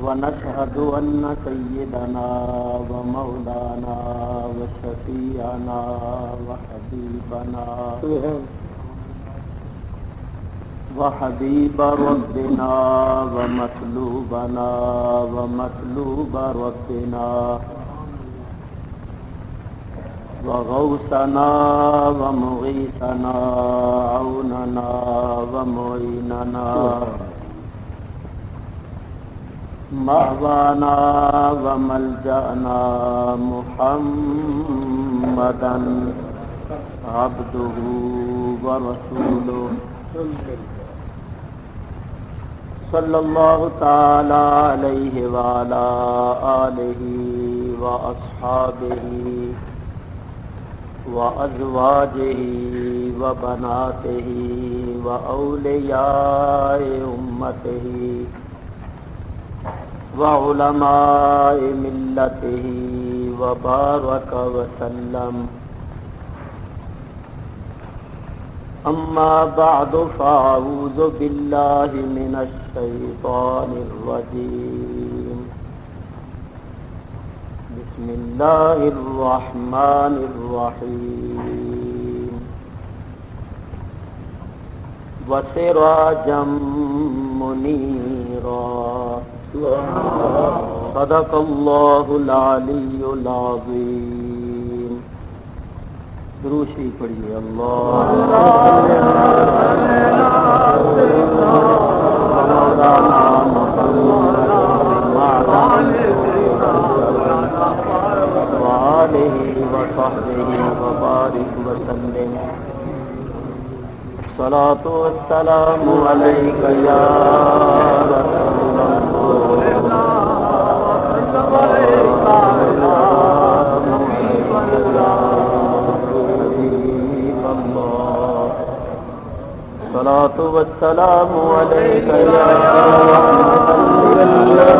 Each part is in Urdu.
ونشهد أن سيدنا ومولانا وشفيعنا وحبيب ربنا ومطلوب ربنا وغوثنا ومغيثنا عوننا ومعيننا مأوانا وملجأنا محمدا عبده ورسوله صلى الله تعالى عليه وعلى آله وأصحابه وأزواجه وبناته وأولياء أمته وعلماء ملته وبارك وسلم. أما بعد فأعوذ بالله من الشيطان الرجيم. بسم الله الرحمن الرحيم. وسراجا منيرا. صدق الله العلي العظيم. درود شریف پڑھیے. وآلہ وصحبہ وبارک وسلم. الصلاة والسلام علیک یا رسول الصلاة والسلام عليك يا رسول الله.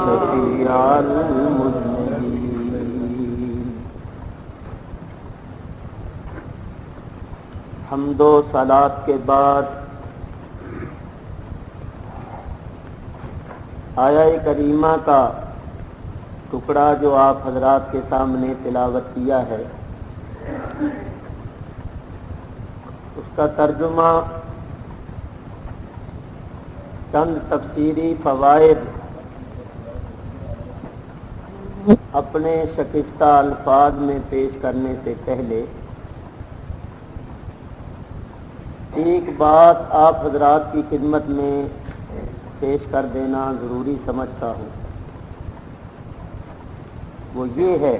شفيع المذنبين. حمد و صلاۃ کے بعد آیہ کریمہ کا ٹکڑا جو آپ حضرات کے سامنے تلاوت کیا ہے، اس کا ترجمہ چند تفسیری فوائد اپنے شکستہ الفاظ میں پیش کرنے سے پہلے ایک بات آپ حضرات کی خدمت میں پیش کر دینا ضروری سمجھتا ہوں. وہ یہ ہے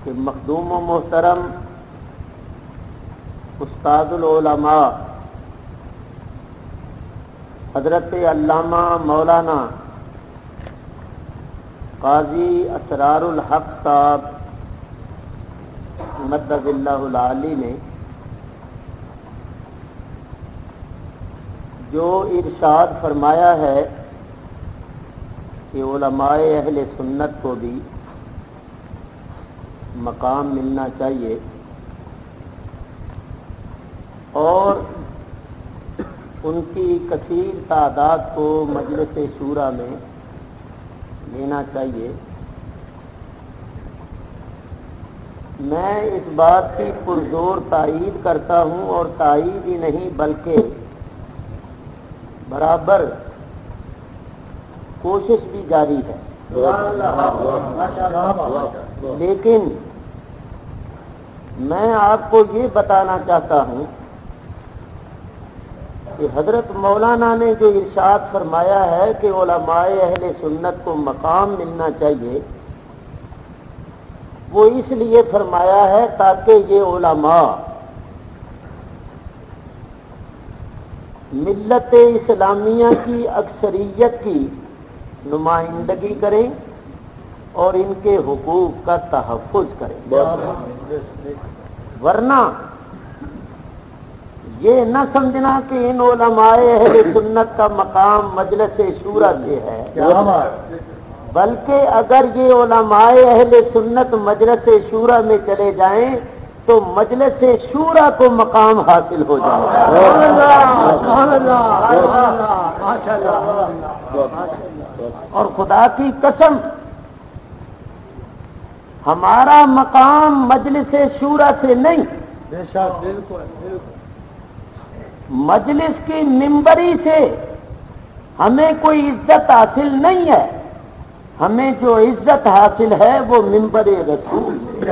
کہ مخدوم و محترم استاد العلماء حضرت علامہ مولانا قاضی اسرار الحق صاحب مدد اللہ العالی نے جو ارشاد فرمایا ہے کہ علماء اہل سنت کو بھی مقام ملنا چاہیے اور ان کی کثیر تعداد کو مجلس شورا میں لینا چاہیے. میں اس بات کی پرزور تائید کرتا ہوں، اور تائید ہی نہیں بلکہ برابر کوشش بھی جاری ہے. لیکن میں آپ کو یہ بتانا چاہتا ہوں کہ حضرت مولانا نے جو ارشاد فرمایا ہے کہ علماء اہل سنت کو مقام ملنا چاہیے، وہ اس لیے فرمایا ہے تاکہ یہ علماء ملت اسلامیہ کی اکثریت کی نمائندگی کریں اور ان کے حقوق کا تحفظ کریں. ورنہ یہ نہ سمجھنا کہ ان علماء اہل سنت کا مقام مجلس شورا سے ہے، بلکہ اگر یہ علماء اہل سنت مجلس شورا میں چلے جائیں تو تو مجلس شورا کو مقام حاصل ہو جائے. اور خدا کی قسم ہمارا مقام مجلس شورا سے نہیں، مجلس کی ممبری سے ہمیں کوئی عزت حاصل نہیں ہے. ہمیں جو عزت حاصل ہے وہ ممبر رسول سے.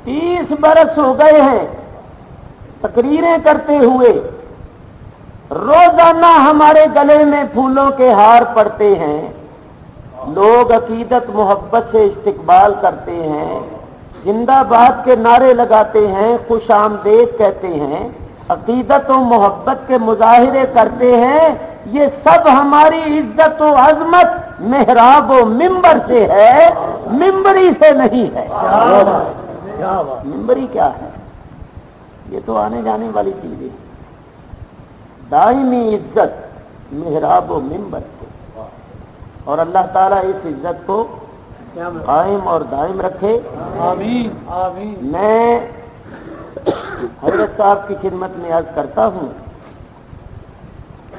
30 برس ہو گئے ہیں تقریریں کرتے ہوئے، روزانہ ہمارے گلے میں پھولوں کے ہار پڑتے ہیں، لوگ عقیدت محبت سے استقبال کرتے ہیں، زندہ باد کے نعرے لگاتے ہیں، خوش آمدید کہتے ہیں، عقیدت و محبت کے مظاہرے کرتے ہیں. یہ سب ہماری عزت و عظمت محراب و ممبر سے ہے، ممبری سے نہیں ہے. ممبری کیا ہے؟ یہ تو آنے جانے والی چیز ہے. دائمی عزت محراب و ممبر سے، اور اللہ تعالیٰ اس عزت کو قائم اور دائم رکھے. آمین آمین. میں حضرت صاحب کی خدمت میں عرض کرتا ہوں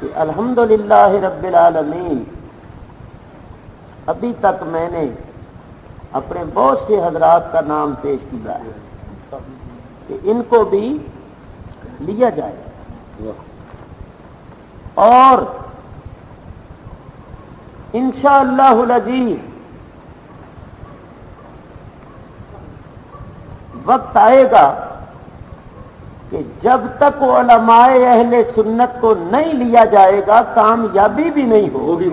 کہ الحمدللہ رب العالمین، ابھی تک میں نے اپنے بہت سے حضرات کا نام پیش کیا ہے کہ ان کو بھی لیا جائے، اور انشاءاللہ العزیز وقت آئے گا کہ جب تک علماء اہل سنت کو نہیں لیا جائے گا کامیابی بھی نہیں ہوگی.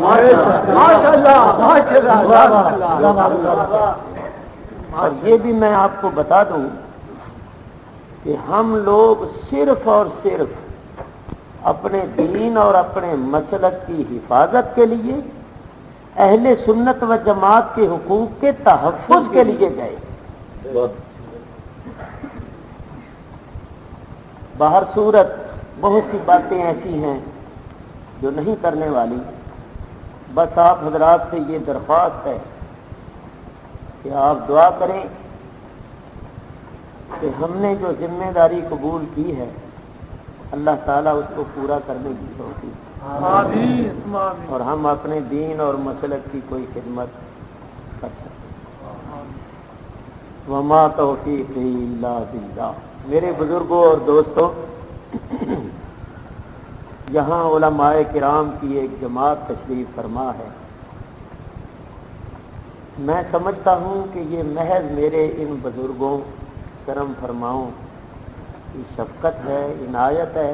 اور یہ بھی میں آپ کو بتا دوں کہ ہم لوگ صرف اور صرف اپنے دین اور اپنے مسلک کی حفاظت کے لیے، اہل سنت و جماعت کے حقوق کے تحفظ کے لیے گئے. باہر صورت بہت سی باتیں ایسی ہیں جو نہیں کرنے والی. بس آپ حضرات سے یہ درخواست ہے کہ آپ دعا کریں کہ ہم نے جو ذمہ داری قبول کی ہے اللہ تعالیٰ اس کو پورا کرنے کی توفیق، اور ہم اپنے دین اور مسلک کی کوئی خدمت کر سکیں. وما توفیقی الا باللہ. میرے بزرگوں اور دوستوں، یہاں علماء کرام کی ایک جماعت تشریف فرما ہے. میں سمجھتا ہوں کہ یہ محض میرے ان بزرگوں کرم فرماؤں کی شفقت ہے، عنایت ہے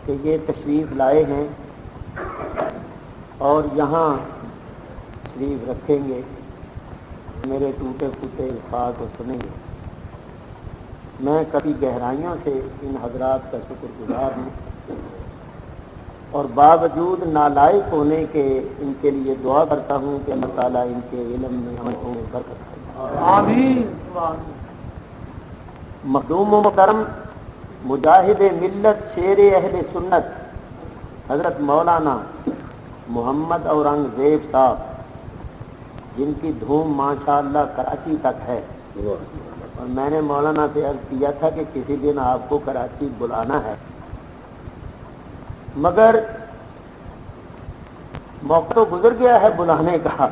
کہ یہ تشریف لائے ہیں اور یہاں تشریف رکھیں گے، میرے ٹوٹے پھوٹے الفاظ کو سنیں گے. میں کبھی گہرائیوں سے ان حضرات کا شکر گزار ہوں، اور باوجود نالائق ہونے کے ان کے لیے دعا کرتا ہوں کہ اللہ تعالیٰ ان کے علم میں عمل میں برکت کرے. آمین. مخدوم و مکرم مجاہد ملت شیر اہل سنت حضرت مولانا محمد اورنگزیب صاحب، جن کی دھوم ماشاءاللہ کراچی تک ہے، اور میں نے مولانا سے عرض کیا تھا کہ کسی دن آپ کو کراچی بلانا ہے، مگر موقع تو گزر گیا ہے بلانے کا.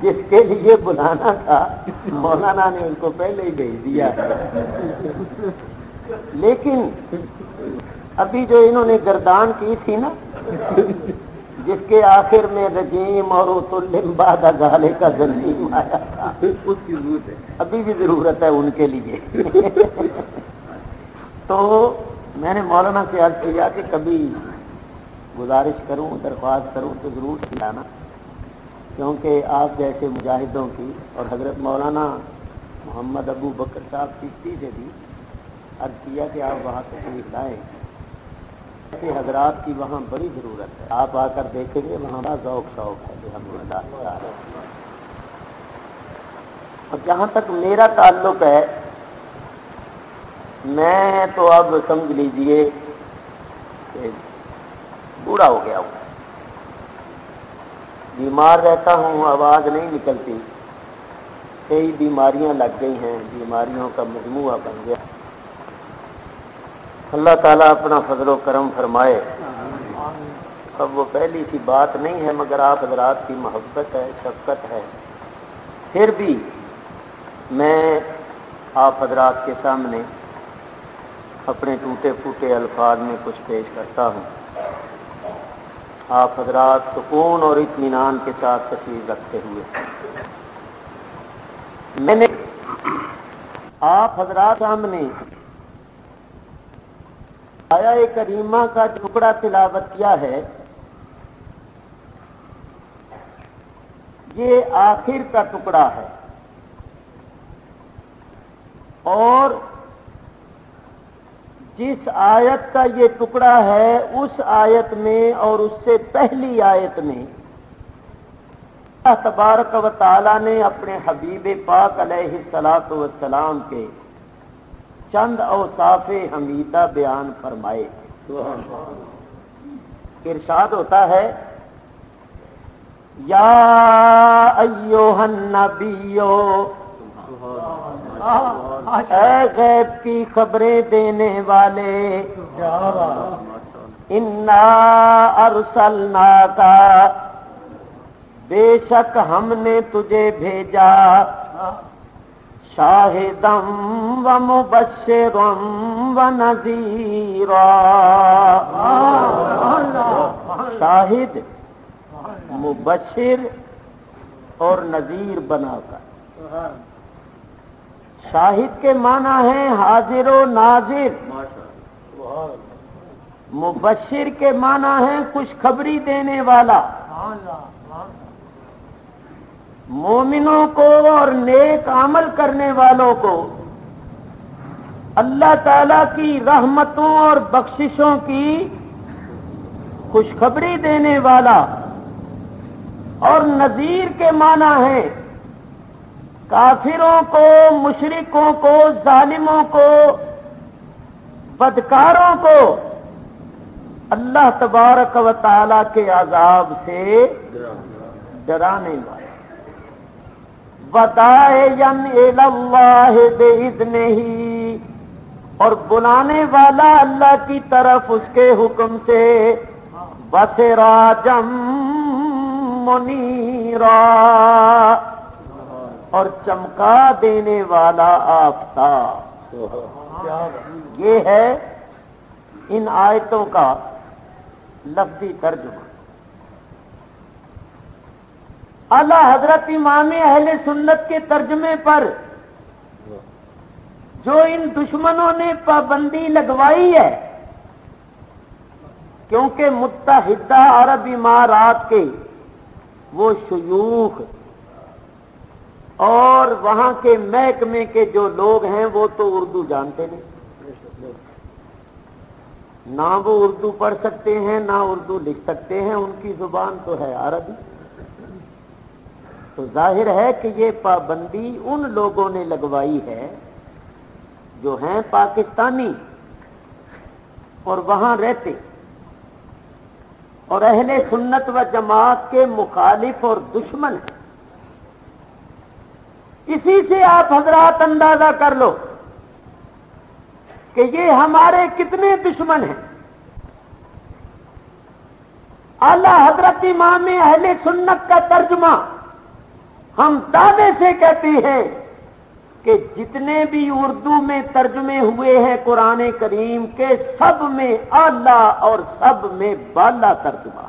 جس کے لیے بلانا تھا مولانا نے ان کو پہلے ہی بھیج دیا ہے. لیکن ابھی جو انہوں نے گردان کی تھی نا، جس کے آخر میں رجیم اور اتلم بعد ازالے کا ظلیم آیا تھا، اس کی ضرورت ہے، ابھی بھی ضرورت ہے ان کے لیے. تو میں نے مولانا سے عرض کیا کہ کبھی گزارش کروں، درخواست کروں تو ضرور کھلانا، کیونکہ آپ جیسے مجاہدوں کی، اور حضرت مولانا محمد ابو بکر صاحب چشتی سے بھی عرض کیا کہ آپ وہاں تشریف لائیں. ایسے حضرات کی وہاں بڑی ضرورت ہے. آپ آ کر دیکھیں گے وہاں بڑا ذوق شوق ہے الحمدللہ. اور جہاں تک میرا تعلق ہے، میں تو اب سمجھ لیجئے کہ بوڑھا ہو گیا ہوں. بیمار رہتا ہوں، آواز نہیں نکلتی، کئی بیماریاں لگ گئی ہیں، بیماریوں کا مجموعہ بن گیا۔ اللہ تعالیٰ اپنا فضل و کرم فرمائے۔ اب وہ پہلی سی بات نہیں ہے، مگر آپ حضرات کی محبت ہے، شفقت ہے، پھر بھی میں آپ حضرات کے سامنے اپنے ٹوٹے پھوٹے الفاظ میں کچھ پیش کرتا ہوں۔ آپ حضرات سکون اور اطمینان کے ساتھ تشریف رکھتے ہوئے میں نے آپ حضرات سامنے آیا کریمہ کا ٹکڑا تلاوت کیا ہے، یہ آخر کا ٹکڑا ہے، اور جس آیت کا یہ ٹکڑا ہے اس آیت میں اور اس سے پہلی آیت میں اللہ تبارک و تعالی نے اپنے حبیب پاک علیہ الصلاۃ والسلام کے چند اوصاف حمیدہ بیان فرمائے۔ ارشاد ہوتا ہے، یا ایھا النبیو، اے غیب کی خبریں دینے والے، انا ارسلناک، بے شک ہم نے تجھے بھیجا، شاہدا و مبشرا و نذیرا، شاہد، مبشر اور نذیر بنا کر۔ شاہد کے معنی ہیں حاضر و ناظر، مبشر کے معنی ہیں خوشخبری دینے والا، مومنوں کو اور نیک عمل کرنے والوں کو اللہ تعالی کی رحمتوں اور بخششوں کی خوشخبری دینے والا، اور نذیر کے معنی ہے کافروں کو، مشرکوں کو، ظالموں کو، بدکاروں کو اللہ تبارک و تعالی کے عذاب سے ڈرانے والا، وَدَاعِيًا إِلَى اللَّهِ بِإِذْنِهِ، اور بلانے والا اللہ کی طرف اس کے حکم سے، وَسِرَاجًا مُنِيرًا، اور چمکا دینے والا آفتاب۔ یہ ہے ان آیتوں کا لفظی ترجمہ۔ اعلیٰ حضرت امام اہل سنت کے ترجمے پر جو ان دشمنوں نے پابندی لگوائی ہے، کیونکہ متحدہ عرب امارات کے وہ شیوخ اور وہاں کے محکمے کے جو لوگ ہیں وہ تو اردو جانتے نہیں، نہ وہ اردو پڑھ سکتے ہیں نہ اردو لکھ سکتے ہیں، ان کی زبان تو ہے عربی۔ تو ظاہر ہے کہ یہ پابندی ان لوگوں نے لگوائی ہے جو ہیں پاکستانی اور وہاں رہتے اور اہل سنت و جماعت کے مخالف اور دشمن ہیں۔ اسی سے آپ حضرات اندازہ کر لو کہ یہ ہمارے کتنے دشمن ہیں۔ اعلیٰ حضرت امام اہل سنت کا ترجمہ ہم دعوے سے کہتے ہیں کہ جتنے بھی اردو میں ترجمے ہوئے ہیں قرآن کریم کے، سب میں اعلیٰ اور سب میں بالا ترجمہ۔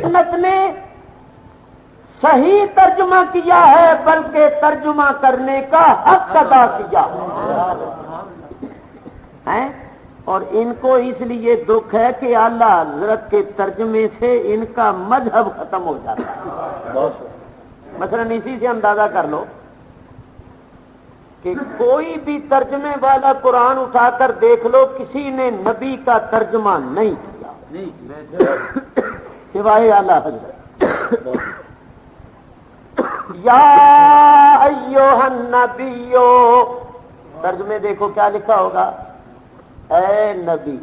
سنت نے صحیح ترجمہ کیا ہے، بلکہ ترجمہ کرنے کا حق ادا کیا ہے، اور ان کو اس لیے دکھ ہے کہ اعلیٰ حضرت کے ترجمے سے ان کا مذہب ختم ہو جاتا ہے۔ مثلا اسی سے اندازہ کر لو کہ کوئی بھی ترجمے والا قرآن اٹھا کر دیکھ لو، کسی نے نبی کا ترجمہ نہیں کیا سوائے اعلیٰ حضرت۔ یا ایھا النبیو، ترجمے دیکھو کیا لکھا ہوگا، اے نبی۔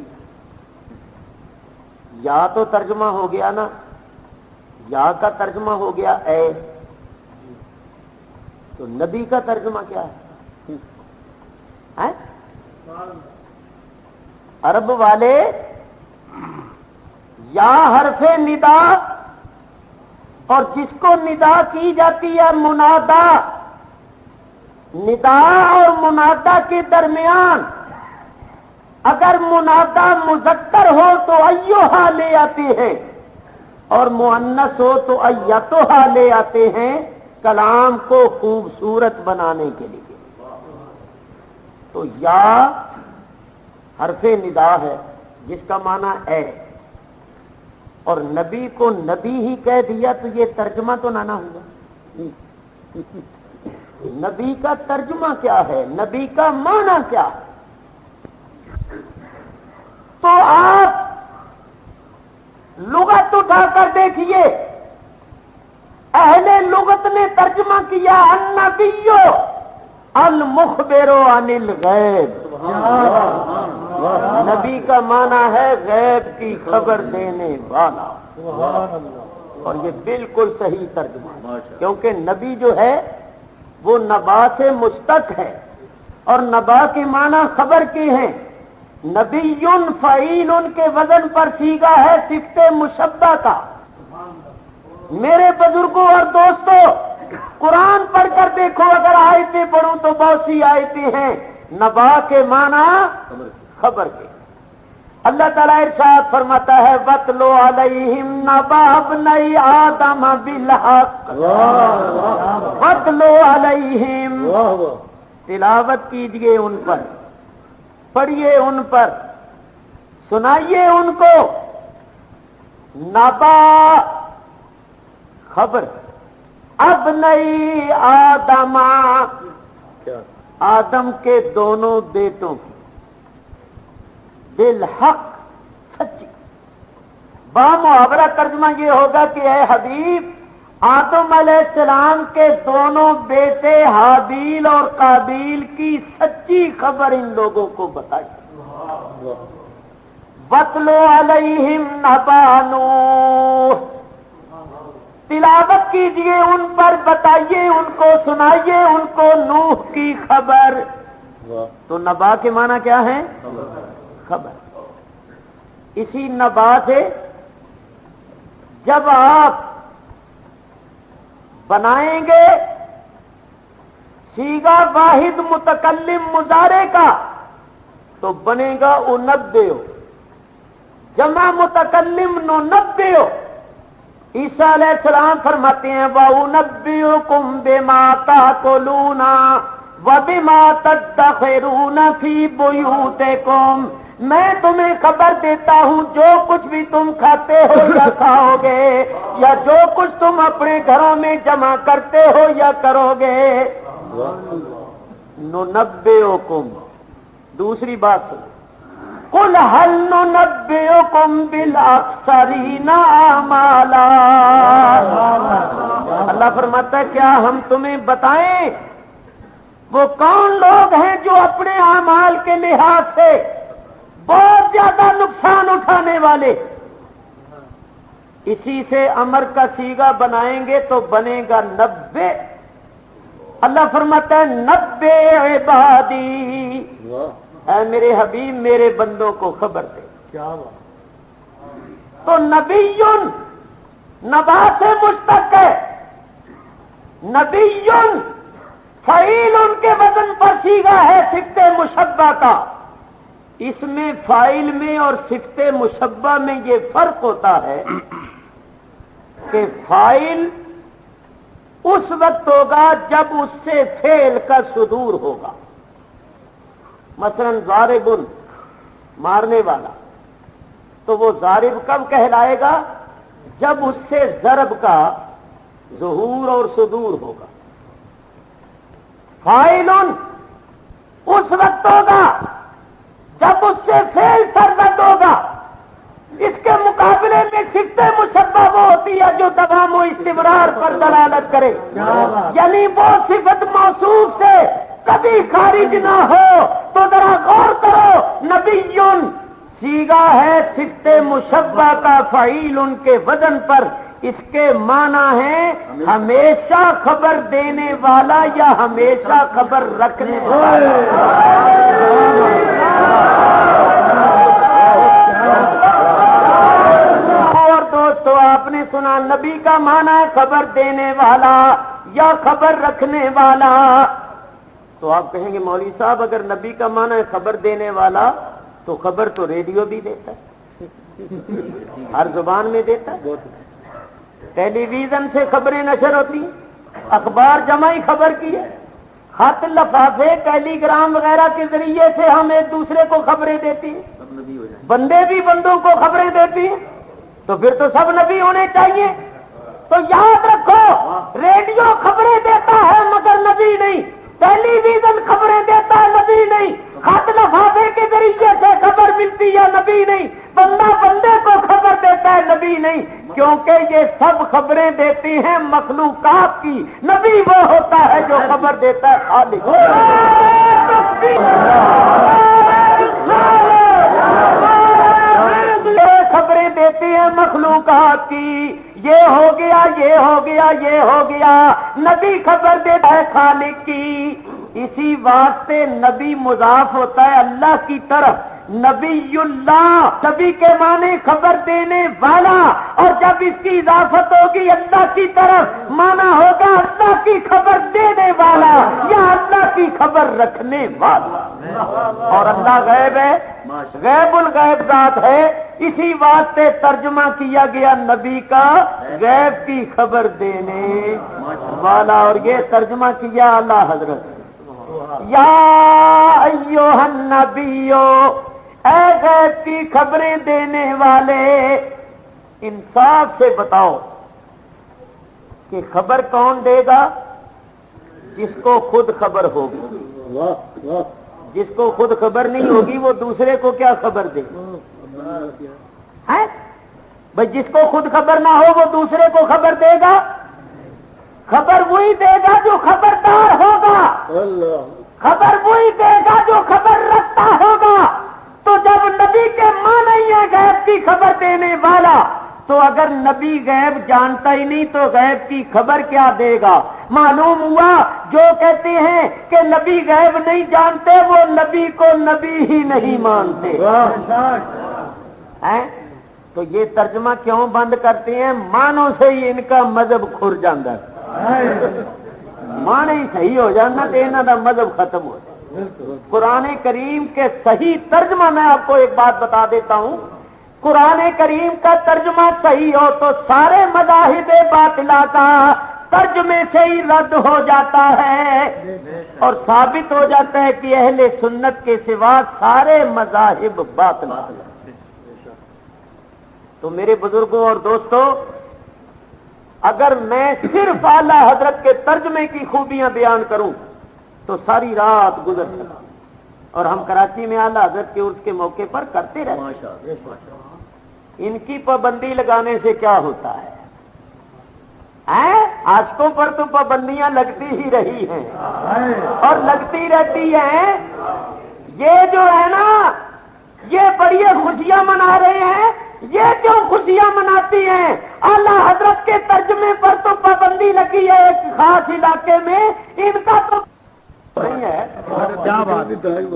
یا تو ترجمہ ہو گیا نا، یا کا ترجمہ ہو گیا اے، تو نبی کا ترجمہ کیا ہے؟ عرب والے یا حرف ندا، اور جس کو ندا کی جاتی ہے منادا، ندا اور منادا کے درمیان اگر منادا مذکر ہو تو ایھا لے آتے ہیں، اور مؤنث ہو تو ایتھا لے آتے ہیں، کلام کو خوبصورت بنانے کے لیے۔ تو یا حرف ندا ہے جس کا معنی ہے، اور نبی کو نبی ہی کہہ دیا تو یہ ترجمہ تو نہ ہوگا۔ نبی کا ترجمہ کیا ہے، نبی کا معنی کیا ہے؟ تو آپ لغت اٹھا کر دیکھیے، اہل لغت نے ترجمہ کیا النبی المخبر عن الغیب، نبی کا معنی ہے غیب کی خبر دینے والا، اور یہ بالکل صحیح ترجمہ، کیونکہ نبی جو ہے وہ نبا سے مشتق ہے، اور نبا کے معنی خبر کے ہیں۔ نبی فعیل ان کے وزن پر سیگا ہے صفت مشبہ کا۔ میرے بزرگوں اور دوستوں، قرآن پڑھ کر دیکھو، اگر آیتیں پڑھوں تو بہت سی آیتیں ہیں نبا کے معنی خبر کے۔ اللہ تعالیٰ ارشاد فرماتا ہے وَاتْلُ عَلَيْهِمْ نَبَأَ ابْنَيْ آدَمَ بِالْحَقِّ، وَاتْلُ عَلَيْهِمْ، تلاوت کیجئے ان پر، پڑھیے ان پر، سنائیے ان کو، نبا خبر، ابنئی آدم، آدم کے دونوں بیٹوں کی، بالحق، سچی۔ بامحاورہ ترجمہ یہ ہوگا کہ اے حبیب، آدم علیہ السلام کے دونوں بیٹے حابیل اور قابیل کی سچی خبر ان لوگوں کو بتائی۔ وَاتْلُ عَلَيْهِمْ نَبَأَ نُوحٍ، تلاوت کیجئے ان پر، بتائیے ان کو، سنائیے ان کو نوح کی خبر۔ تو نبا کے معنی کیا ہے؟ خبر۔ اسی نبا سے جب آپ بنائیں گے سیگا واحد متکلم مضارع کا تو بنے گا انبئ، جمع متکلم ننبئ۔ عیسیٰ علیہ السلام فرماتے ہیں وَأُنَبِّئُكُم بِمَا تَأْكُلُونَ وَبِمَا تَدَّخِرُونَ فِي بُيُوتِكُمْ، میں تمہیں خبر دیتا ہوں جو کچھ بھی تم کھاتے ہو یا کھاؤ گے، یا جو کچھ تم اپنے گھروں میں جمع کرتے ہو یا کرو گے۔ نُنَبِّئُكُم، دوسری بات سنو، قُلْ هَلْ نُنَبِّئُكُم بِالْأَخْسَرِينَ أَعْمَالًا، اللہ فرماتا ہے کیا ہم تمہیں بتائیں وہ کون لوگ ہیں جو اپنے اعمال کے لحاظ سے بہت زیادہ نقصان اٹھانے والے۔ اسی سے امر کا سیگا بنائیں گے تو بنے گا نبے۔ اللہ فرماتا ہے نبے عبادی، اے میرے حبیب میرے بندوں کو خبر دے۔ کیا تو نبی نبا سے مشتق ہے، نبی فعیل ان کے وزن پر سیگا ہے صفت مشبہ کا۔ اس میں فاعل میں اور صفت مشبہ میں یہ فرق ہوتا ہے کہ فاعل اس وقت ہوگا جب اس سے فعل کا صدور ہوگا، مثلا ضارب، مارنے والا، تو وہ ضارب کب کہلائے گا؟ جب اس سے ضرب کا ظہور اور صدور ہوگا۔ فاعل اس وقت ہوگا جب اس سے فعل سرزد ہوگا۔ اس کے مقابلے میں صفت مشبہ وہ ہوتی ہے جو دوام و استمرار پر دلالت کرے، یعنی وہ صفت موصوف سے کبھی خارج نہ ہو۔ تو ذرا غور کرو، نبی سیگا ہے صفت مشبہ کا فعیل ان کے وزن پر، اس کے معنی ہیں ہمیشہ خبر دینے والا یا ہمیشہ خبر رکھنے والا. اور دوستو آپ نے سنا نبی کا معنی ہے خبر دینے والا یا خبر رکھنے والا. تو آپ کہیں گے مولوی صاحب اگر نبی کا معنی ہے خبر دینے والا تو خبر تو ریڈیو بھی دیتا ہے, ہر زبان میں دیتا ہے, ٹیلی ویژن سے خبریں نشر ہوتی ہیں, اخبار جمعی خبر کی ہے, خط لفافے ٹیلی گرام وغیرہ کے ذریعے سے ہم ایک دوسرے کو خبریں دیتی ہیں, بندے بھی بندوں کو خبریں دیتی ہیں, تو پھر تو سب نبی ہونے چاہیے. تو یاد رکھو ریڈیو خبریں دیتا ہے مگر نبی نہیں, ٹیلی ویژن خبریں دیتا ہے نبی نہیں, خط لفافے کے ذریعے سے خبر ملتی ہے نبی نہیں, بندہ بندے کو خبر دیتا ہے نبی نہیں, کیونکہ یہ سب خبریں دیتی ہیں مخلوقات کی. نبی وہ ہوتا ہے جو خبر دیتا ہے خالق. خبریں دیتی ہیں مخلوقات کی, یہ ہو گیا یہ ہو گیا یہ ہو گیا, نبی خبر دیتا ہے خالق کی. اسی واسطے نبی مضاف ہوتا ہے اللہ کی طرف, نبی اللہ نبی کے معنی خبر دینے والا, اور جب اس کی اضافت ہوگی اللہ کی طرف معنی ہوگا اللہ کی خبر دینے والا یا اللہ کی خبر رکھنے والا. اور اللہ غیب ہے, غیب الغیب ذات ہے, اسی واسطے ترجمہ کیا گیا نبی کا غیب کی خبر دینے والا, اور یہ ترجمہ کیا اعلیٰ حضرت یا ایھا النبیو, اے غیب کی خبریں دینے والے, انصاف سے بتاؤ کہ خبر کون دے گا؟ جس کو خود خبر ہوگی. جس کو خود خبر نہیں ہوگی وہ دوسرے کو کیا خبر دے گا؟ بھائی جس کو خود خبر نہ ہو وہ دوسرے کو خبر دے گا؟ خبر وہی دے گا جو خبردار ہوگا, خبر وہی دے گا جو خبر رکھتا ہوگا. تو جب نبی کے معنی ہے غیب کی خبر دینے والا, تو اگر نبی غیب جانتا ہی نہیں تو غیب کی خبر کیا دے گا؟ معلوم ہوا جو کہتے ہیں کہ نبی غیب نہیں جانتے وہ نبی کو نبی ہی نہیں مانتے ہیں. تو یہ ترجمہ کیوں بند کرتے ہیں؟ معنوں سے ہی ان کا مذہب کھر جاتا ہے, معنی ہی صحیح ہو جانا تو انہوں کا مذہب ختم ہو جائے. قرآن کریم کے صحیح ترجمہ میں آپ کو ایک بات بتا دیتا ہوں, قرآن کریم کا ترجمہ صحیح ہو تو سارے مذاہب باطلہ کا ترجمے سے ہی رد ہو جاتا ہے, اور ثابت ہو جاتا ہے کہ اہل سنت کے سوا سارے مذاہب باطلہ. تو میرے بزرگوں اور دوستوں, اگر میں صرف اعلیٰ حضرت کے ترجمے کی خوبیاں بیان کروں تو ساری رات گزر سکتی, اور ہم کراچی میں اعلیٰ حضرت کے عرس کے موقع پر کرتے رہتے ہیں. ان کی پابندی لگانے سے کیا ہوتا ہے؟ عاشقوں پر تو پابندیاں لگتی ہی رہی ہیں اور لگتی رہتی ہیں. یہ جو ہے نا یہ بڑی خوشیاں منا رہے ہیں, یہ کیوں خوشیاں مناتی ہیں؟ اعلیٰ حضرت کے ترجمے پر تو پابندی لگی ہے ایک خاص علاقے میں, ان کا تو نہیں ہے.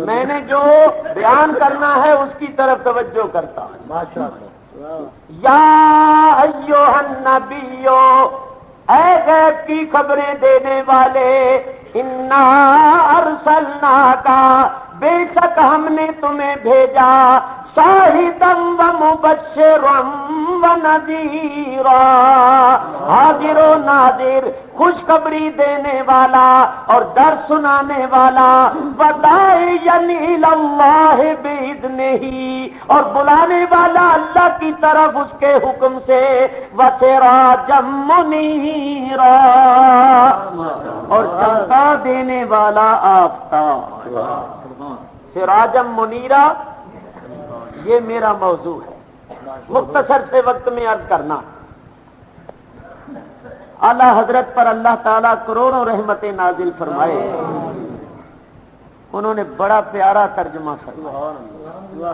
میں نے جو بیان کرنا ہے اس کی طرف توجہ کرتا ہوں. یا ایھا النبیو, اے غیب کی خبریں دینے والے, انا ارسلناک, بے شک ہم نے تمہیں بھیجا, شاہدا و مبشرا و نذیرا, حاضر و ناظر, خوشخبری دینے والا اور ڈر سنانے والا, وداعیا الی اللہ باذنہ, اور بلانے والا اللہ کی طرف اس کے حکم سے, وسراجا منیرا, اور چمکا دینے والا آفتاب. سراجا منیرا یہ میرا موضوع ہے, مختصر سے وقت میں عرض کرنا. اعلیٰ حضرت پر اللہ تعالیٰ کروڑوں رحمتیں نازل فرمائے, انہوں نے بڑا پیارا ترجمہ فرمایا.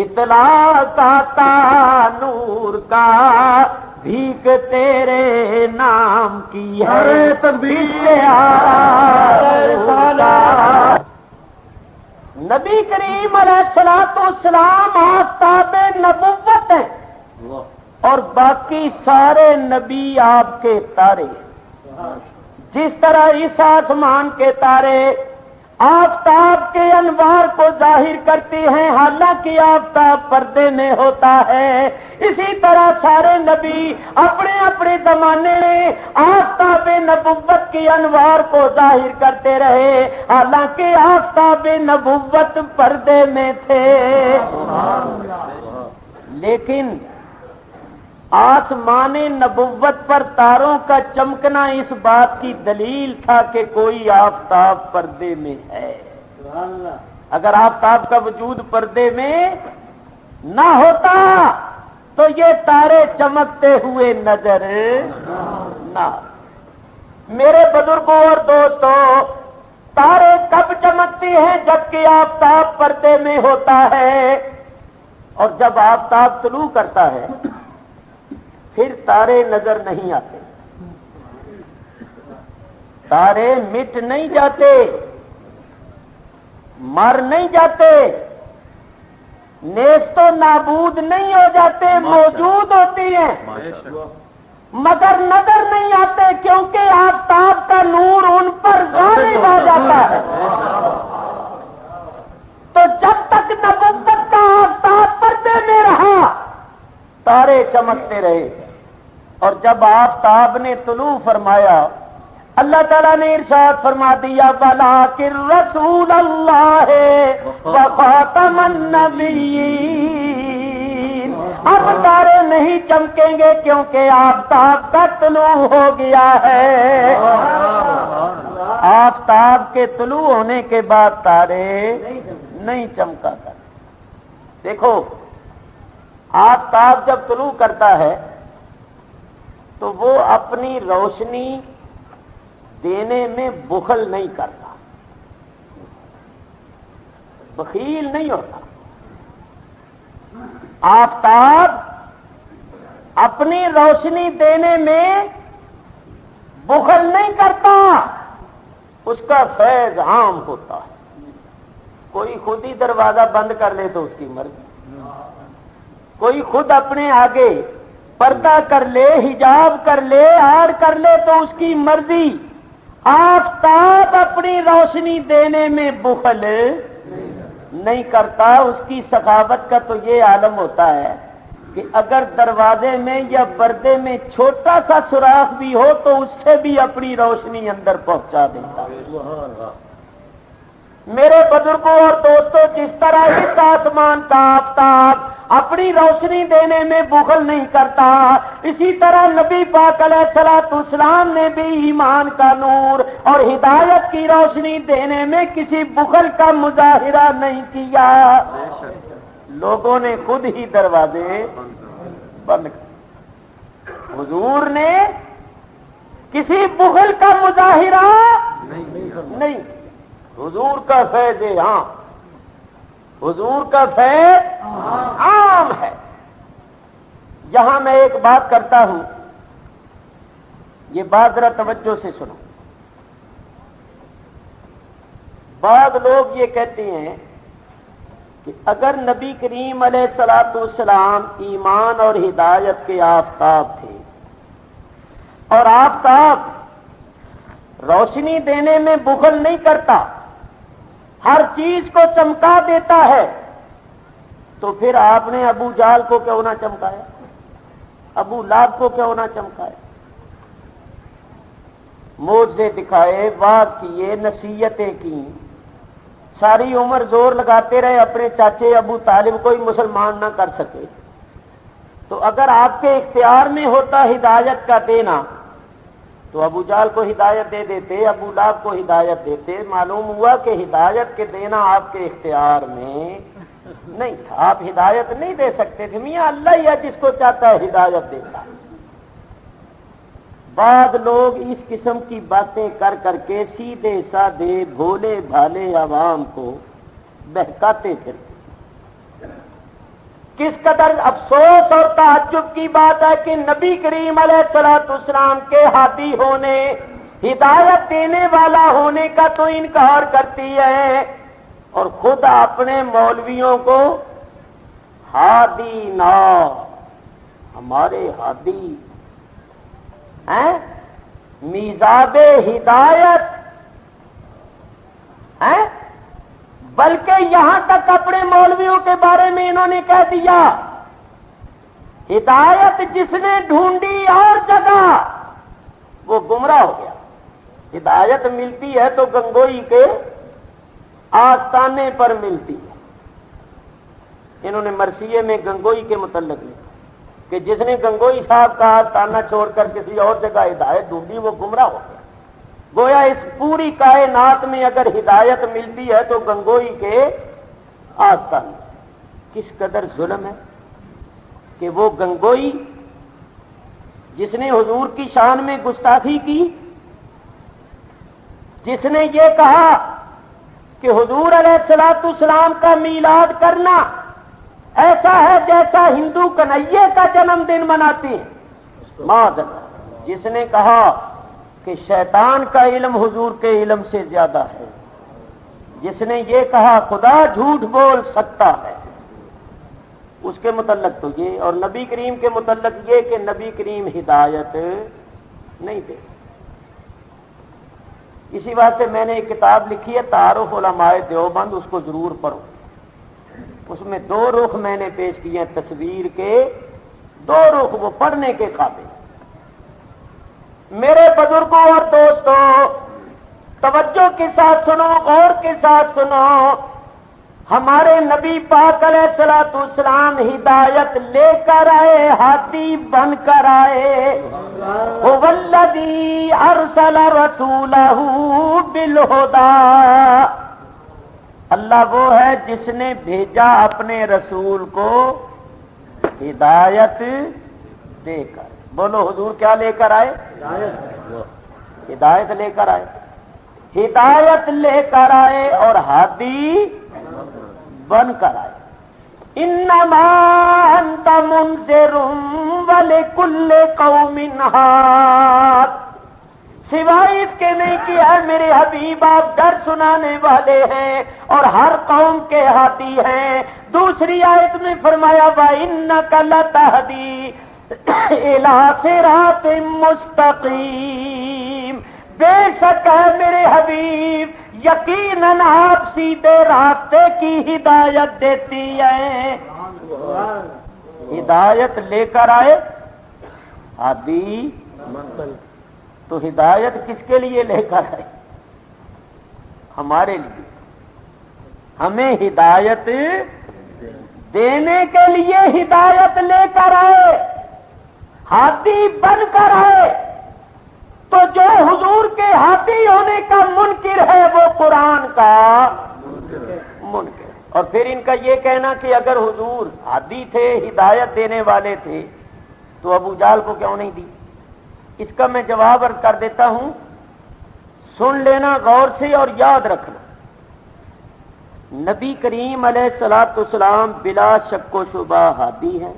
اطلاع کا نور کا بھیک تیرے نام کی ہے نبی کریم علیہ الصلوۃ والسلام آفتاب نبوت ہیں اور باقی سارے نبی آپ کے تارے. جس طرح اس آسمان کے تارے آفتاب کے انوار کو ظاہر کرتی ہیں حالانکہ آفتاب پردے میں ہوتا ہے، اسی طرح سارے نبی اپنے اپنے زمانے میں آفتاب نبوت کی انوار کو ظاہر کرتے رہے حالانکہ آفتاب نبوت پردے میں تھے. لیکن آسمان نبوت پر تاروں کا چمکنا اس بات کی دلیل تھا کہ کوئی آفتاب پردے میں ہے. اگر آفتاب کا وجود پردے میں نہ ہوتا تو یہ تارے چمکتے ہوئے نظر نہ. میرے بزرگوں اور دوستوں، تارے کب چمکتی ہیں؟ جبکہ آفتاب پردے میں ہوتا ہے، اور جب آفتاب طلوع کرتا ہے پھر تارے نظر نہیں آتے. تارے مٹ نہیں جاتے، مر نہیں جاتے، نیست و نابود نہیں ہو جاتے، موجود ہوتی ہیں مگر نظر نہیں آتے کیونکہ آفتاب کا نور ان پر غالب ہو جاتا ہے. تو جب تک نبوت کا آفتاب پردے میں رہا تارے چمکتے رہے، اور جب آفتاب نے طلوع فرمایا اللہ تعالیٰ نے ارشاد فرما دیا وَلَٰكِن رَّسُولَ اللَّهِ وَخَاتَمَ النَّبِيِّينَ. اب تارے نہیں چمکیں گے کیونکہ آفتاب کا طلوع ہو گیا ہے. آفتاب کے طلوع ہونے کے بعد تارے نہیں چمکا کرتے. دیکھو، آفتاب جب طلوع کرتا ہے تو وہ اپنی روشنی دینے میں بخل نہیں کرتا، بخیل نہیں ہوتا. آفتاب اپنی روشنی دینے میں بخل نہیں کرتا، اس کا فیض عام ہوتا ہے. کوئی خود ہی دروازہ بند کر لے تو اس کی مرضی، کوئی خود اپنے آگے پردہ کر لے، حجاب کر لے، آڑ کر لے تو اس کی مرضی. آفتاب اپنی روشنی دینے میں بخل نہیں کرتا. اس کی سخاوت کا تو یہ عالم ہوتا ہے کہ اگر دروازے میں یا پردے میں چھوٹا سا سوراخ بھی ہو تو اس سے بھی اپنی روشنی اندر پہنچا دیتا. میرے بزرگوں اور دوستوں، جس طرح اس آسمان کا آفتاب اپنی روشنی دینے میں بخل نہیں کرتا، اسی طرح نبی پاک علیہ الصلوۃ والسلام نے بھی ایمان کا نور اور ہدایت کی روشنی دینے میں کسی بخل کا مظاہرہ نہیں کیا. لوگوں نے خود ہی دروازے بند کر. حضور نے کسی بخل کا مظاہرہ نہیں. حضور کا فیض عام، حضور کا فیض عام ہے. یہاں میں ایک بات کرتا ہوں، یہ بات ذرا توجہ سے سنو. بعض لوگ یہ کہتے ہیں کہ اگر نبی کریم علیہ الصلوۃ والسلام ایمان اور ہدایت کے آفتاب تھے اور آفتاب روشنی دینے میں بخل نہیں کرتا، ہر چیز کو چمکا دیتا ہے، تو پھر آپ نے ابو جہل کو کیوں نہ چمکایا، ابو لہب کو کیوں نہ چمکایا؟ معجزے دکھائے، واز کیے، نصیحتیں کی، ساری عمر زور لگاتے رہے، اپنے چاچے ابو طالب کو ہی مسلمان نہ کر سکے. تو اگر آپ کے اختیار میں ہوتا ہدایت کا دینا تو ابو جہل کو ہدایت دے دیتے، ابو لہب کو ہدایت دیتے. معلوم ہوا کہ ہدایت کے دینا آپ کے اختیار میں نہیں تھا، آپ ہدایت نہیں دے سکتے تھے. میاں اللہ ہی ہے جس کو چاہتا ہے ہدایت دیتا. بعض لوگ اس قسم کی باتیں کر کر کے سیدھے سادے بھولے بھالے عوام کو بہکاتے پھرتے. کس قدر افسوس اور تعجب کی بات ہے کہ نبی کریم علیہ الصلوۃ والسلام کے ہادی ہونے، ہدایت دینے والا ہونے کا تو انکار کرتی ہے، اور خود اپنے مولویوں کو ہادی نا، ہمارے ہادی ہیں، میزاب ہدایت ہیں، بلکہ یہاں تک اپنے مولویوں کے بارے میں انہوں نے کہہ دیا ہدایت جس نے ڈھونڈی اور جگہ وہ گمراہ ہو گیا۔ ہدایت ملتی ہے تو گنگوئی کے آستانے پر ملتی ہے۔ انہوں نے مرثیے میں گنگوئی کے متعلق لکھا کہ جس نے گنگوئی صاحب کا آستانہ چھوڑ کر کسی اور جگہ ہدایت ڈھونڈی وہ گمراہ ہو گیا۔ گویا اس پوری کائنات میں اگر ہدایت ملتی ہے تو گنگوئی کے آستانے۔ کس قدر ظلم ہے کہ وہ گنگوئی جس نے حضور کی شان میں گستاخی کی، جس نے یہ کہا کہ حضور علیہ الصلوۃ والسلام کا میلاد کرنا ایسا ہے جیسا ہندو کنہیے کا جنم دن مناتے ہیں، معذرت، جس نے کہا کہ شیطان کا علم حضور کے علم سے زیادہ ہے، جس نے یہ کہا خدا جھوٹ بول سکتا ہے، اس کے متعلق تو یہ، اور نبی کریم کے متعلق یہ کہ نبی کریم ہدایت نہیں دے سکتے۔ اسی واسطے میں نے ایک کتاب لکھی ہے تعارف علماء دیوبند، اس کو ضرور پڑھو۔ اس میں 2 رخ میں نے پیش کیے ہیں، تصویر کے 2 رخ، وہ پڑھنے کے قابل۔ میرے بزرگوں اور دوستوں توجہ کے ساتھ سنو، غور کے ساتھ سنو، ہمارے نبی پاک علیہ الصلوۃ والسلام ہدایت لے کر آئے، ہادی بن کر آئے۔ هو الذی ارسل رسولہ بالہدی، اللہ وہ ہے جس نے بھیجا اپنے رسول کو ہدایت دے کر۔ بولو حضور کیا لے کر آئے؟ ہدایت لے کر آئے، ہدایت لے کر آئے اور ہادی بن کر آئے۔ انما انت منذر ولکل قوم ہاد، سوائے اس کے نہیں کہ اے میرے حبیب آپ ڈر سنانے والے ہیں اور ہر قوم کے ہادی ہیں۔ دوسری آیت میں فرمایا وَإِنَّكَ لَتَهْدِي إِلَىٰ صِرَاطٍ مُسْتَقِيمٍ، بے شک ہے میرے حبیب یقیناً آپ سیدھے راستے کی ہدایت دیتی ہیں۔ ہدایت لے کر آئے، ہادی، تو ہدایت کس کے لیے لے کر آئے؟ ہمارے لیے، ہمیں ہدایت دینے کے لیے ہدایت لے کر آئے، ہادی بن کر آئے۔ تو جو حضور کے ہادی ہونے کا منکر ہے وہ قرآن کا منکر، اور پھر ان کا یہ کہنا کہ اگر حضور ہادی تھے، ہدایت دینے والے تھے، تو ابو جہل کو کیوں نہیں دی؟ اس کا میں جواب عرض کر دیتا ہوں، سن لینا غور سے اور یاد رکھنا۔ نبی کریم علیہ الصلوۃ والسلام بلا شک و شبہ ہادی ہیں،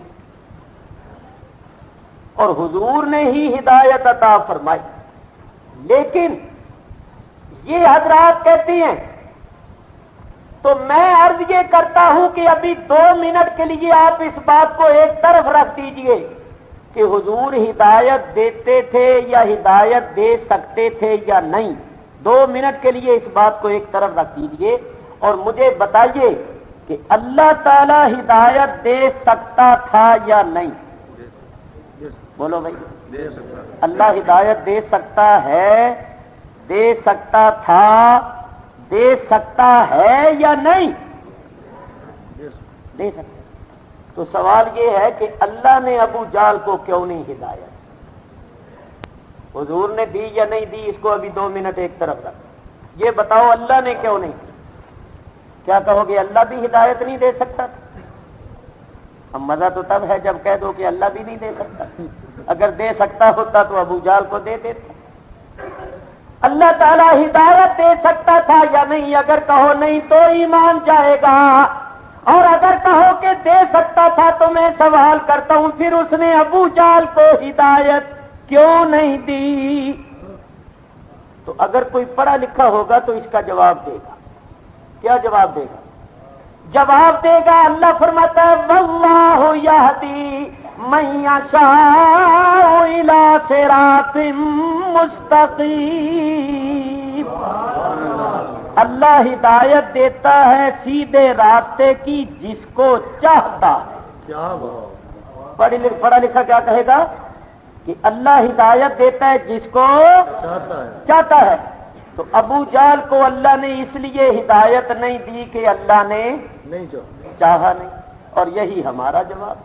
اور حضور نے ہی ہدایت عطا فرمائی، لیکن یہ حضرات کہتی ہیں، تو میں عرض یہ کرتا ہوں کہ ابھی 2 منٹ کے لیے آپ اس بات کو ایک طرف رکھ دیجئے کہ حضور ہدایت دیتے تھے یا ہدایت دے سکتے تھے یا نہیں۔ 2 منٹ کے لیے اس بات کو ایک طرف رکھ دیجئے اور مجھے بتائیے کہ اللہ تعالی ہدایت دے سکتا تھا یا نہیں؟ بولو بھائی، اللہ ہدایت دے سکتا ہے، دے سکتا تھا، دے سکتا ہے یا نہیں؟ دے سکتا۔ تو سوال یہ ہے کہ اللہ نے ابو جہل کو کیوں نہیں ہدایت؟ حضور نے دی یا نہیں دی؟ اس کو ابھی 2 منٹ ایک طرف رکھ، یہ بتاؤ اللہ نے کیوں نہیں دی؟ کیا کہو گے اللہ بھی ہدایت نہیں دے سکتا تھا؟ اب مزہ تو تب ہے جب کہہ دو کہ اللہ بھی نہیں دے سکتا، اگر دے سکتا ہوتا تو ابو جہل کو دے دیتا۔ اللہ تعالیٰ ہدایت دے سکتا تھا یا نہیں؟ اگر کہو نہیں تو ایمان جائے گا، اور اگر کہو کہ دے سکتا تھا تو میں سوال کرتا ہوں پھر اس نے ابو جہل کو ہدایت کیوں نہیں دی؟ تو اگر کوئی پڑھا لکھا ہوگا تو اس کا جواب دے گا. کیا جواب دے گا؟ جواب دے گا اللہ فرماتا ہے واللہ یہدی من یشاء الی صراط مستقیم. اللہ ہدایت دیتا ہے سیدھے راستے کی جس کو چاہتا ہے. پڑھا لکھا کیا کہے گا کہ اللہ ہدایت دیتا ہے جس کو چاہتا ہے. تو ابو جہل کو اللہ نے اس لیے ہدایت نہیں دی کہ اللہ نے چاہا نہیں. اور یہی ہمارا جواب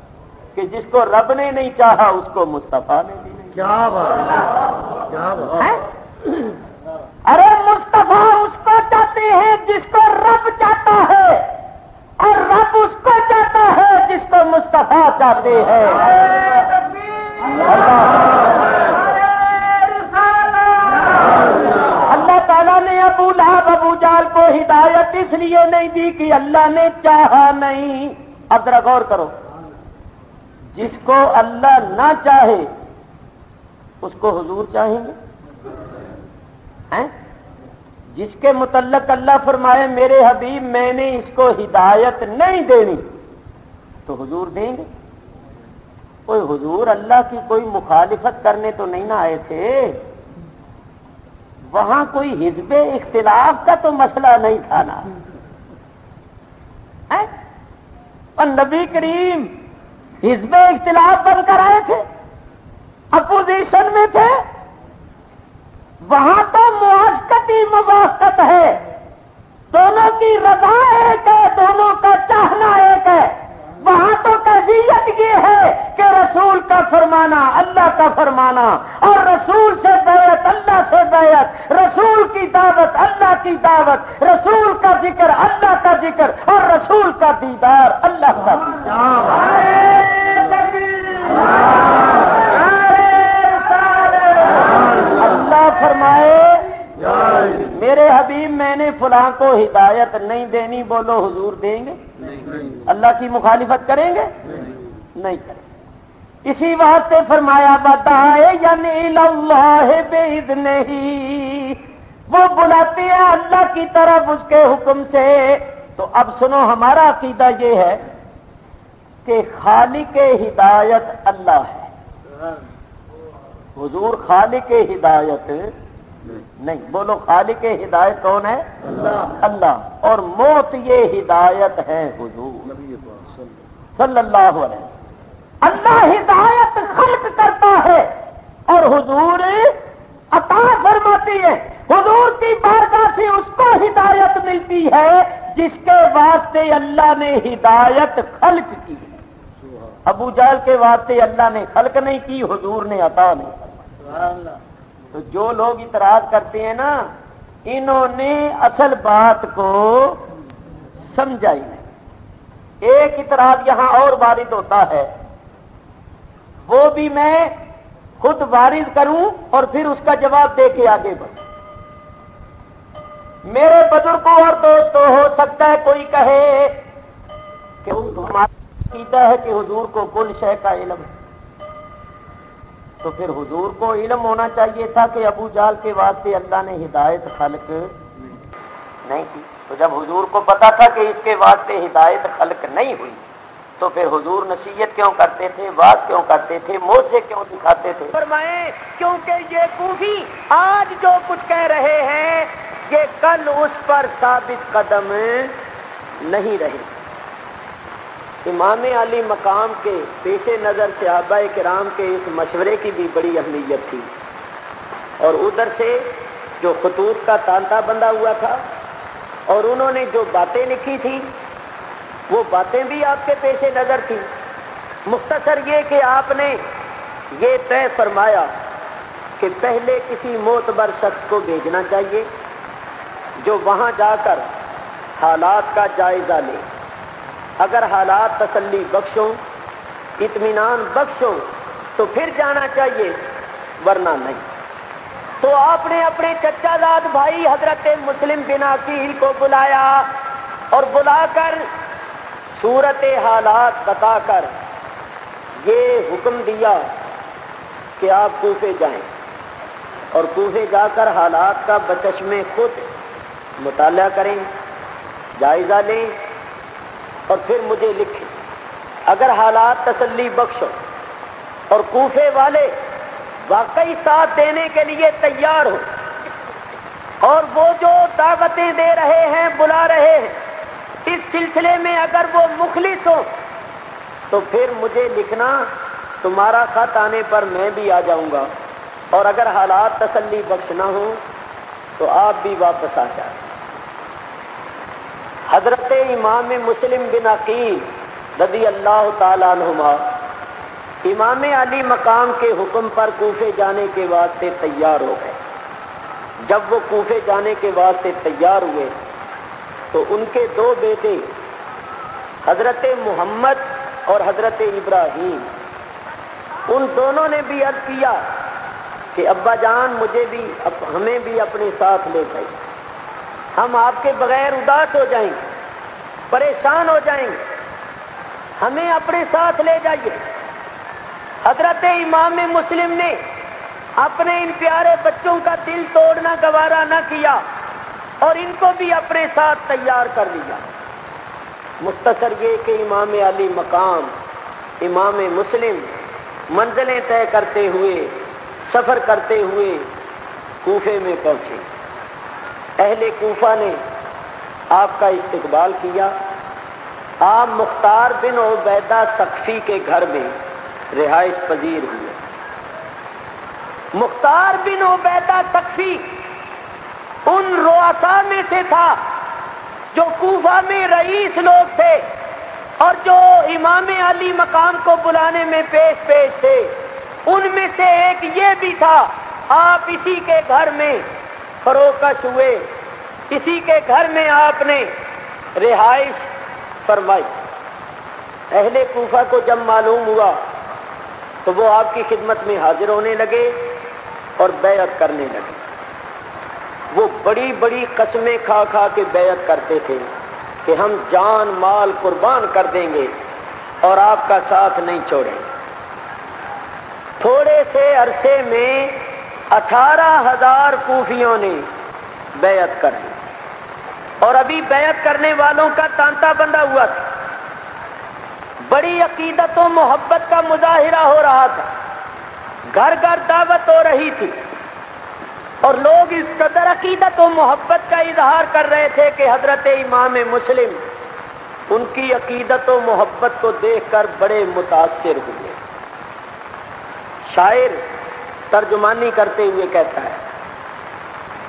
کہ جس کو رب نے نہیں چاہا اس کو مصطفیٰ نے بھی نہیں. کیا بات ہے؟ ارے مصطفیٰ اس کو چاہتے ہیں جس کو رب چاہتا ہے اور رب اس کو چاہتا ہے جس کو مصطفیٰ چاہتے ہیں. اللہ تعالیٰ نے ابو لہب ابو جہل کو ہدایت اس لیے نہیں دی کہ اللہ نے چاہا نہیں. اب ذرا غور کرو، جس کو اللہ نہ چاہے اس کو حضور چاہیں گے؟ جس کے متعلق اللہ فرمائے میرے حبیب میں نے اس کو ہدایت نہیں دینی تو حضور دیں گے؟ کوئی حضور اللہ کی کوئی مخالفت کرنے تو نہیں نہ آئے تھے. وہاں کوئی حزب اختلاف کا تو مسئلہ نہیں تھا نا. اور نبی کریم حزب اختلاف بن کر آئے تھے، اپوزیشن میں تھے. وہاں تو موافقتی موافقت ہے، دونوں کی رضا ایک ہے، دونوں کا چاہنا ایک ہے. وہاں تو کیفیت یہ ہے کہ رسول کا فرمانا اللہ کا فرمانا، اور رسول سے بیعت اللہ سے بیعت، رسول کی دعوت اللہ کی دعوت، رسول کا ذکر اللہ کا ذکر، اور رسول کا دیدار اللہ کا اللہ فرمائے میرے حبیب میں نے فلاں کو ہدایت نہیں دینی، بولو حضور دیں گے؟ اللہ کی مخالفت کریں گے؟ نہیں کریں. اسی واسطے فرمایا بدائے یعنی اللہ بإذنہ، وہ بلاتے ہیں اللہ کی طرف اس کے حکم سے. تو اب سنو، ہمارا عقیدہ یہ ہے کہ خالق ہدایت اللہ ہے، حضور خالق ہدایت نہیں. بولو خالق ہدایت کون ہے؟ اللہ. اور موت یہ ہدایت ہے حضور صلی اللہ علیہ وسلم. اللہ ہدایت خلق کرتا ہے اور حضور عطا فرماتی ہے. حضور کی بارگاہ سے اس کو ہدایت ملتی ہے جس کے واسطے اللہ نے ہدایت خلق کی. ابو جہل کے واسطے اللہ نے خلق نہیں کی، حضور نے عطا نہیں فرمائی. تو جو لوگ اعتراض کرتے ہیں نا، انہوں نے اصل بات کو سمجھائی نہیں. ایک اعتراض یہاں اور وارد ہوتا ہے، وہ بھی میں خود وارد کروں اور پھر اس کا جواب دے کے آگے بڑھوں. میرے بزرگوں اور دوستوں، ہو سکتا ہے کوئی کہے کہ ہمارا عقیدہ ہے کہ حضور کو کل شے کا علم ہے. تو پھر حضور کو علم ہونا چاہیے تھا کہ ابو جہل کے واسطے اللہ نے ہدایت خلق نہیں کی. تو جب حضور کو پتا تھا کہ اس کے واسطے ہدایت خلق نہیں ہوئی تو پھر حضور نصیحت کیوں کرتے تھے، واز کیوں کرتے تھے، موجزے کیوں دکھاتے تھے؟ فرمائیں کیونکہ یہ کوفی آج جو کچھ کہہ رہے ہیں یہ کل اس پر ثابت قدم نہیں رہے. امام علی مقام کے پیش نظر صحابہ کرام کے اس مشورے کی بھی بڑی اہمیت تھی، اور ادھر سے جو خطوط کا تانتا بندھا ہوا تھا اور انہوں نے جو باتیں لکھی تھی وہ باتیں بھی آپ کے پیش نظر تھی. مختصر یہ کہ آپ نے یہ طے فرمایا کہ پہلے کسی معتبر شخص کو بھیجنا چاہیے جو وہاں جا کر حالات کا جائزہ لے. اگر حالات تسلی بخشوں، اطمینان بخشوں تو پھر جانا چاہیے، ورنہ نہیں. تو آپ نے اپنے چچا زاد بھائی حضرت مسلم بن عقیل کو بلایا اور بلا کر صورت حالات بتا کر یہ حکم دیا کہ آپ کوفے جائیں اور کوفے جا کر حالات کا بچشم خود مطالعہ کریں، جائزہ لیں اور پھر مجھے لکھیں۔ اگر حالات تسلی بخش ہو اور کوفے والے واقعی ساتھ دینے کے لیے تیار ہو اور وہ جو دعوتیں دے رہے ہیں، بلا رہے ہیں، اس سلسلے میں اگر وہ مخلص ہو تو پھر مجھے لکھنا، تمہارا خط آنے پر میں بھی آ جاؤں گا، اور اگر حالات تسلی بخش نہ ہوں تو آپ بھی واپس آ جائیں۔ حضرت امام مسلم بن عقیل رضی اللہ تعالیٰ عنہما امام علی مقام کے حکم پر کوفے جانے کے واسطے تیار ہو گئے۔ جب وہ کوفے جانے کے واسطے تیار ہوئے تو ان کے دو بیٹے حضرت محمد اور حضرت ابراہیم، ان دونوں نے بھی عرض کیا کہ ابا جان ہمیں بھی اپنے ساتھ لے جائیں، ہم آپ کے بغیر اداس ہو جائیں گے، پریشان ہو جائیں گے، ہمیں اپنے ساتھ لے جائیے۔ حضرت امام مسلم نے اپنے ان پیارے بچوں کا دل توڑنا گوارا نہ کیا اور ان کو بھی اپنے ساتھ تیار کر لیا۔ مختصر یہ کہ امام علی مقام، امام مسلم منزلیں طے کرتے ہوئے، سفر کرتے ہوئے کوفے میں پہنچے۔ اہل کوفہ نے آپ کا استقبال کیا۔ آپ مختار بن عبیدہ ثقفی کے گھر میں رہائش پذیر ہوئے۔ مختار بن عبیدہ ثقفی ان رؤساء میں سے تھا جو کوفہ میں رئیس لوگ تھے اور جو امام علی مقام کو بلانے میں پیش تھے، ان میں سے ایک یہ بھی تھا۔ آپ اسی کے گھر میں فروکش ہوئے، اسی کے گھر میں آپ نے رہائش فرمائی۔ اہل کوفہ کو جب معلوم ہوا تو وہ آپ کی خدمت میں حاضر ہونے لگے اور بیعت کرنے لگے۔ وہ بڑی بڑی قسمیں کھا کھا کے بیعت کرتے تھے کہ ہم جان مال قربان کر دیں گے اور آپ کا ساتھ نہیں چھوڑیں۔ تھوڑے سے عرصے میں 18,000 کوفیوں نے بیعت کر لی اور ابھی بیعت کرنے والوں کا تانتا بندھا ہوا تھا۔ بڑی عقیدت و محبت کا مظاہرہ ہو رہا تھا، گھر گھر دعوت ہو رہی تھی اور لوگ اس قدر عقیدت و محبت کا اظہار کر رہے تھے کہ حضرت امام مسلم ان کی عقیدت و محبت کو دیکھ کر بڑے متاثر ہوئے۔ شاعر ترجمانی کرتے ہوئے کہتا ہے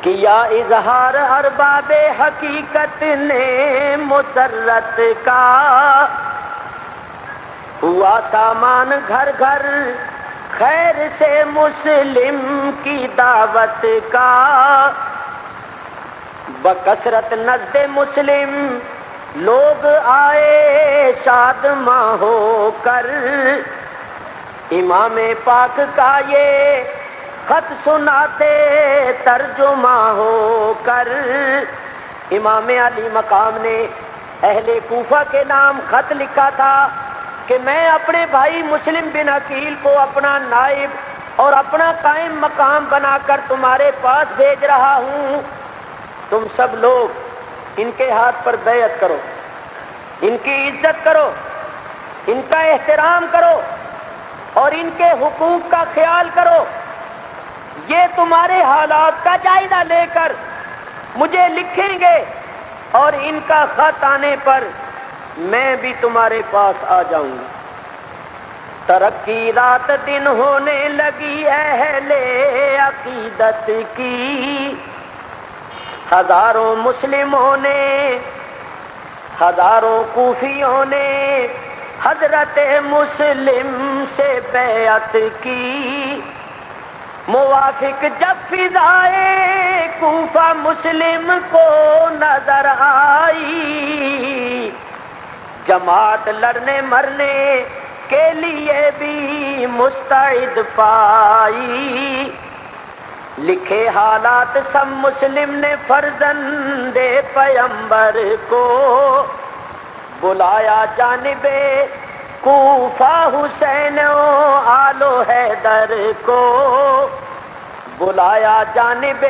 کہ یا اظہار ارباب حقیقت نے مسرت کا، ہوا سامان گھر گھر خیر سے مسلم کی دعوت کا، بکثرت نزد مسلم لوگ آئے شادماں ہو کر، امام پاک کا یہ خط سناتے ترجمہ ہو کر۔ امام علی مقام نے اہل کوفہ کے نام خط لکھا تھا کہ میں اپنے بھائی مسلم بن عقیل کو اپنا نائب اور اپنا قائم مقام بنا کر تمہارے پاس بھیج رہا ہوں، تم سب لوگ ان کے ہاتھ پر بیعت کرو، ان کی عزت کرو، ان کا احترام کرو اور ان کے حقوق کا خیال کرو۔ یہ تمہارے حالات کا جائزہ لے کر مجھے لکھیں گے اور ان کا خط آنے پر میں بھی تمہارے پاس آ جاؤں گا۔ ترقی رات دن ہونے لگی اہل عقیدت کی، ہزاروں مسلموں نے، ہزاروں کوفیوں نے حضرت مسلم سے بیعت کی۔ موافق جب فضائے کوفہ مسلم کو نظر آئی، جماعت لڑنے مرنے کے لیے بھی مستعد پائی۔ لکھے حالات سب مسلم نے فرزند پیمبر کو، بلایا جانب کوفہ حسین و آل و حیدر کو، بلایا جانب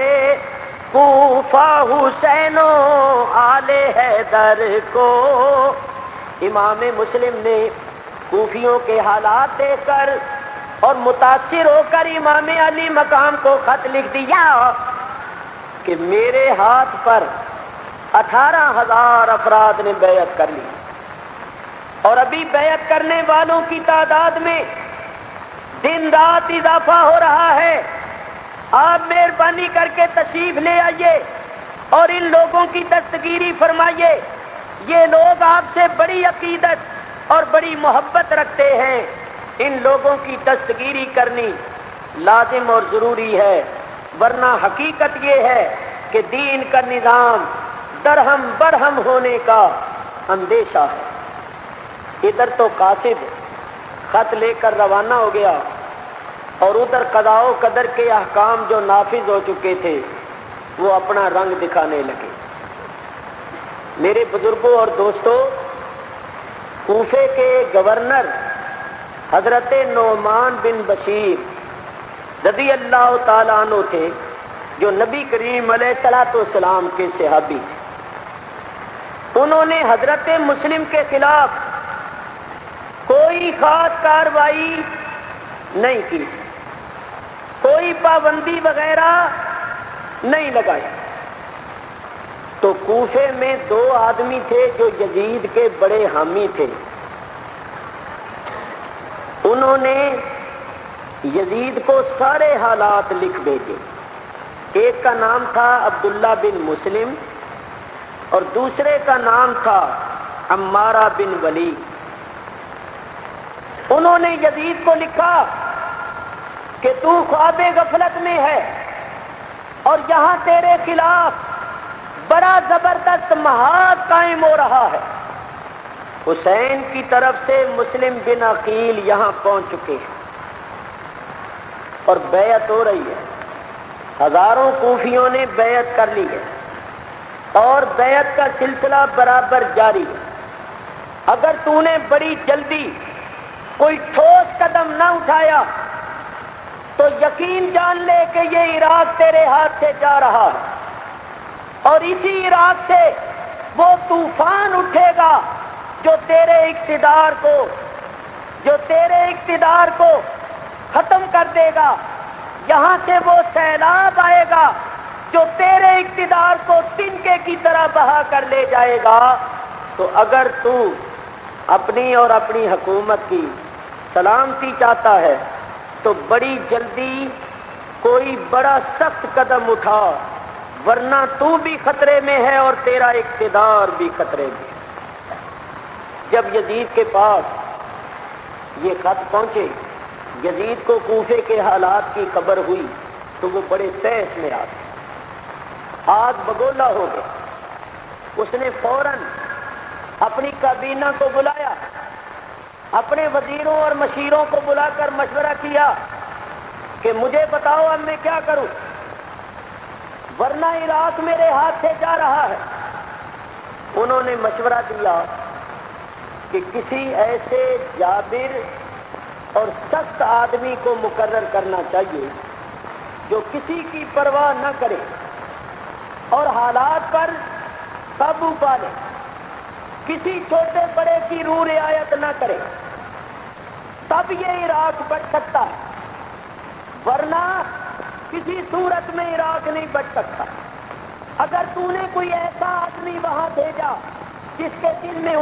کوفہ حسین و آل حیدر کو۔ امام مسلم نے کوفیوں کے حالات دیکھ کر اور متاثر ہو کر امام علی مقام کو خط لکھ دیا کہ میرے ہاتھ پر 18,000 افراد نے بیعت کر لی، اور ابھی بیعت کرنے والوں کی تعداد میں دن رات اضافہ ہو رہا ہے۔ آپ مہربانی کر کے تشریف لے آئیے اور ان لوگوں کی دستگیری فرمائیے۔ یہ لوگ آپ سے بڑی عقیدت اور بڑی محبت رکھتے ہیں، ان لوگوں کی دستگیری کرنی لازم اور ضروری ہے، ورنہ حقیقت یہ ہے کہ دین کا نظام درہم برہم ہونے کا اندیشہ ہے۔ ادھر تو قاصد خط لے کر روانہ ہو گیا اور ادھر قضاء و قدر کے احکام جو نافذ ہو چکے تھے وہ اپنا رنگ دکھانے لگے۔ میرے بزرگوں اور دوستوں، کوفے کے گورنر حضرت نعمان بن بشیر رضی اللہ تعالیٰ عنہ تھے، جو نبی کریم علیہ الصلوۃ والسلام کے صحابی تھے۔ انہوں نے حضرت مسلم کے خلاف کوئی خاص کارروائی نہیں کی، کوئی پابندی وغیرہ نہیں لگائی۔ تو کوفے میں 2 آدمی تھے جو یزید کے بڑے حامی تھے، انہوں نے یزید کو سارے حالات لکھ بھیجے۔ ایک کا نام تھا عبداللہ بن مسلم اور دوسرے کا نام تھا عمارہ بن ولید۔ انہوں نے یزید کو لکھا کہ تو خواب غفلت میں ہے اور یہاں تیرے خلاف بڑا زبردست محاذ قائم ہو رہا ہے۔ حسین کی طرف سے مسلم بن عقیل یہاں پہنچ چکے ہیں اور بیعت ہو رہی ہے۔ ہزاروں کوفیوں نے بیعت کر لی ہے اور بیعت کا سلسلہ برابر جاری ہے۔ اگر تو نے بڑی جلدی کوئی ٹھوس قدم نہ اٹھایا تو یقین جان لے کہ یہ عراق تیرے ہاتھ سے جا رہا ہے، اور اسی عراق سے وہ طوفان اٹھے گا جو تیرے اقتدار کو ختم کر دے گا۔ یہاں سے وہ سیلاب آئے گا جو تیرے اقتدار کو تنکے کی طرح بہا کر لے جائے گا۔ تو اگر تو اپنی اور اپنی حکومت کی سلامتی چاہتا ہے تو بڑی جلدی کوئی بڑا سخت قدم اٹھا، ورنہ تو بھی خطرے میں ہے اور تیرا اقتدار بھی خطرے میں ہے۔ جب یزید کے پاس یہ خط پہنچے، یزید کو کوفے کے حالات کی خبر ہوئی تو وہ بڑے تیش میں آ گئے، آگ بگولا ہو گئے۔ اس نے فوراً اپنی کابینہ کو بلایا، اپنے وزیروں اور مشیروں کو بلا کر مشورہ کیا کہ مجھے بتاؤ اب میں کیا کروں، ورنہ عراق میرے ہاتھ سے جا رہا ہے۔ انہوں نے مشورہ دیا کہ کسی ایسے جابر اور سخت آدمی کو مقرر کرنا چاہیے جو کسی کی پرواہ نہ کرے اور حالات پر قابو پا لے، کسی چھوٹے بڑے کی روح رعایت نہ کرے، تب یہ عراق بچ سکتا ہے، ورنہ کسی صورت میں عراق نہیں بچ سکتا۔ اگر تو نے کوئی ایسا آدمی وہاں بھیجا جس کے دل میں